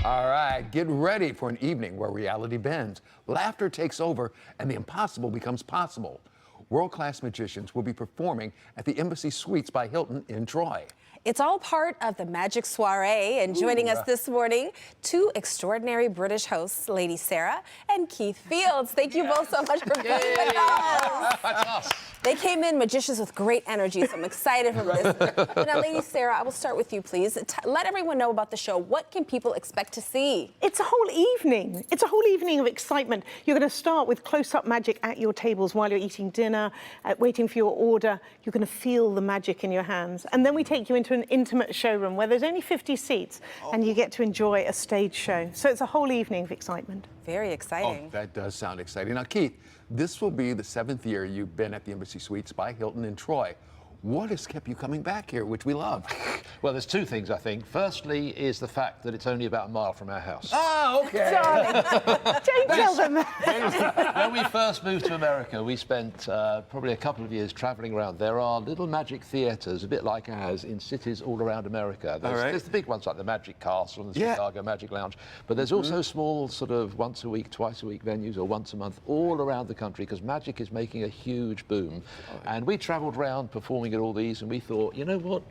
All right, get ready for an evening where reality bends, laughter takes over, and the impossible becomes possible. World-class magicians will be performing at the Embassy Suites by Hilton in Troy. It's all part of the Magic Soiree, and joining us this morning, two extraordinary British hosts, Lady Sarah and Keith Fields. Thank you both so much for being with us. That's us. They came in magicians with great energy, so I'm excited for this. Now, Lady Sarah, I will start with you, please. Let everyone know about the show. What can people expect to see? It's a whole evening. It's a whole evening of excitement. You're going to start with close-up magic at your tables while you're eating dinner, waiting for your order. You're going to feel the magic in your hands. And then we take you into an intimate showroom where there's only 50 seats, and you get to enjoy a stage show. So it's a whole evening of excitement. Very exciting. Oh, that does sound exciting. Now, Keith, this will be the 7th year you've been at the Embassy Suites by Hilton in Troy. What has kept you coming back here, which we love? Well, there's two things, I think. Firstly is the fact that it's only about a mile from our house. Oh, okay. Darling, don't tell them that. When we first moved to America, we spent probably a couple of years traveling around. There are little magic theatres, a bit like ours, in cities all around America. There's the big ones like the Magic Castle and the Chicago Magic Lounge, but there's also small sort of once a week, twice a week venues or once a month all around the country because magic is making a huge boom. And we travelled around performing at all these, and we thought, you know what?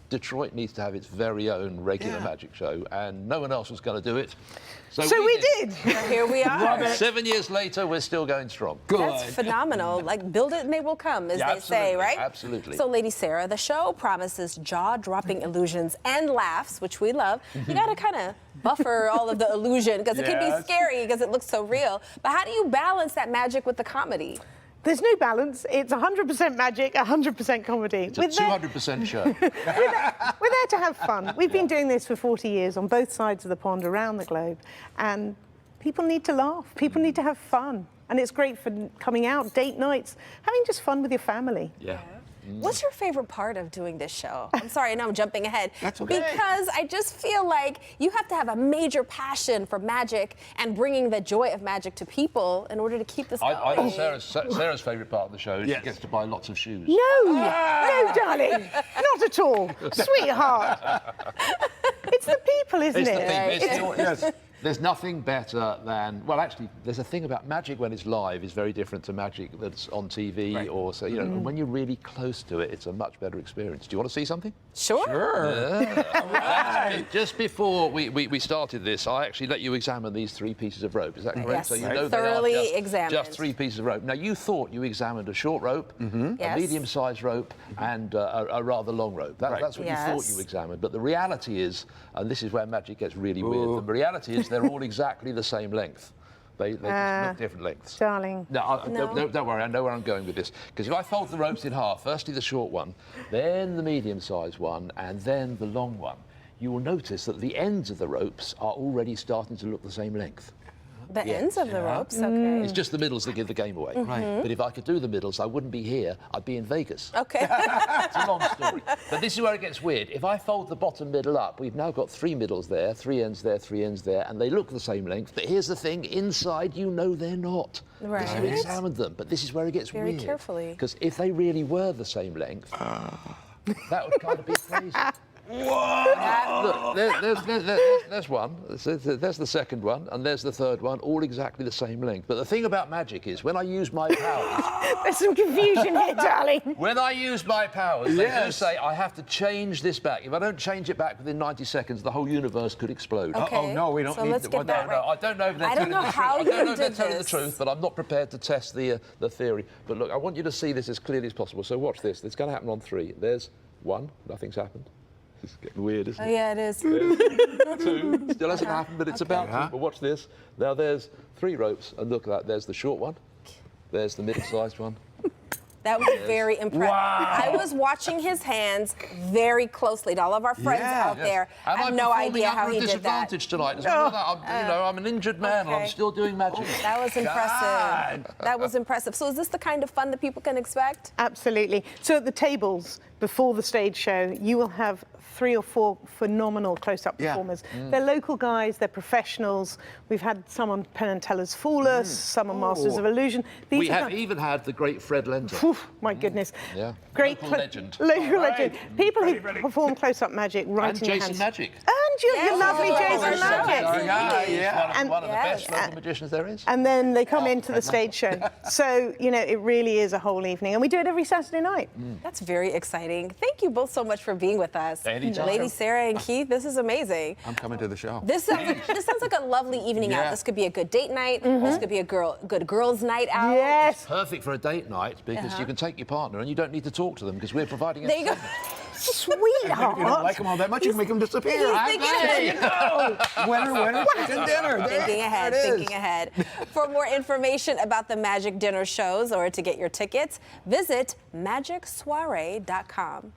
Detroit needs to have its very own regular magic show, and no one else was going to do it. So we did. Here we are. 7 years later, we're still going strong. Good. That's phenomenal. Like, build it and they will come, as they say, right? Absolutely. So, Lady Sarah, the show promises jaw-dropping illusions and laughs, which we love. You got to kind of buffer all of the illusion, because it can be scary because it looks so real. But how do you balance that magic with the comedy? There's no balance. It's 100% magic, 100% comedy. It's a 200% show. We're there to have fun. We've been doing this for 40 years on both sides of the pond around the globe, and people need to laugh. People need to have fun. And it's great for coming out, date nights, having just fun with your family. Yeah. What's your favorite part of doing this show? I'm sorry, I know I'm jumping ahead. That's okay. Because I just feel like you have to have a major passion for magic and bringing the joy of magic to people in order to keep this going. I know Sarah's favourite part of the show is she gets to buy lots of shoes. No, no, darling, not at all. Sweetheart. It's the people, isn't it? There's nothing better than, well, actually, there's a thing about magic when it's live is very different to magic that's on TV or so, you know, when you're really close to it, it's a much better experience. Do you want to see something? Sure. Yeah. Just before we started this, I actually let you examine these 3 pieces of rope. Is that correct? Yes, so you know thoroughly they are examined. just 3 pieces of rope. Now, you thought you examined a short rope, a medium-sized rope, and a rather long rope. That's what you thought you examined. But the reality is, and this is where magic gets really weird, the reality is they're all exactly the same length. They just look different lengths. Darling. No, don't worry, I know where I'm going with this. Because if I fold the ropes in half, firstly the short one, then the medium-sized one, and then the long one, you will notice that the ends of the ropes are already starting to look the same length. The ends of the ropes, okay. It's just the middles that give the game away. Right. But if I could do the middles, I wouldn't be here. I'd be in Vegas. Okay. It's a long story. But this is where it gets weird. If I fold the bottom middle up, we've now got 3 middles there, 3 ends there, 3 ends there, and they look the same length. But here's the thing, inside you know they're not. Right. Because you examined them. But this is where it gets Very weird. carefully. Because if they really were the same length, that would kind of be crazy. Whoa! Look, there's one, there's the second one, and there's the third one, all exactly the same length. But the thing about magic is, when I use my powers... There's some confusion here, darling. When I use my powers, they do say I have to change this back. If I don't change it back within 90 seconds, the whole universe could explode. Okay. Oh, no, we don't so need let's get that right. I don't know if they're telling the truth. I don't know if they're telling the truth, but I'm not prepared to test the theory. But look, I want you to see this as clearly as possible. So watch this. It's going to happen on 3. There's 1. Nothing's happened. It's getting weird, isn't it? Oh, yeah, it is. 2. Still hasn't happened, but it's about to. But watch this. Now there's 3 ropes, and look at that. There's the short one. There's the middle-sized one. That was very impressive. Wow. I was watching his hands very closely. To all of our friends out there, And I have no idea how he did that. disadvantage tonight. As well. I'm an injured man, and I'm still doing magic. That was impressive. That was impressive. So is this the kind of fun that people can expect? Absolutely. So at the tables before the stage show, you will have 3 or 4 phenomenal close-up performers. They're local guys, they're professionals. We've had some on Penn and Teller's Fool Us, some on Masters of Illusion. We have even had the great Fred Lenter. My goodness. Yeah. Great Local legend. Local legend. People who perform close-up magic right And in your Jason hands. Magic. And you. Yes. Your lovely Oh, Jason our show. Luckett. Yeah. And- One of the best Yes. local magicians there is. And then they come into the stage show. So, you know, it really is a whole evening. And we do it every Saturday night. That's very exciting. Thank you both so much for being with us. Anytime. Lady Sarah and Keith, this is amazing. I'm coming to the show. This sounds like a lovely evening out. Yeah. This could be a good date night. This could be a good girls' night out. Yes. Perfect for a date night because you can take your partner and you don't need to talk to them because we're providing a There you go. Sweetheart. If you don't like them all that much, you can make them disappear. He's thinking ahead. Winner, chicken dinner. Thinking ahead, There it is. thinking ahead. For more information about the Magic Dinner shows or to get your tickets, visit magicsoiree.com.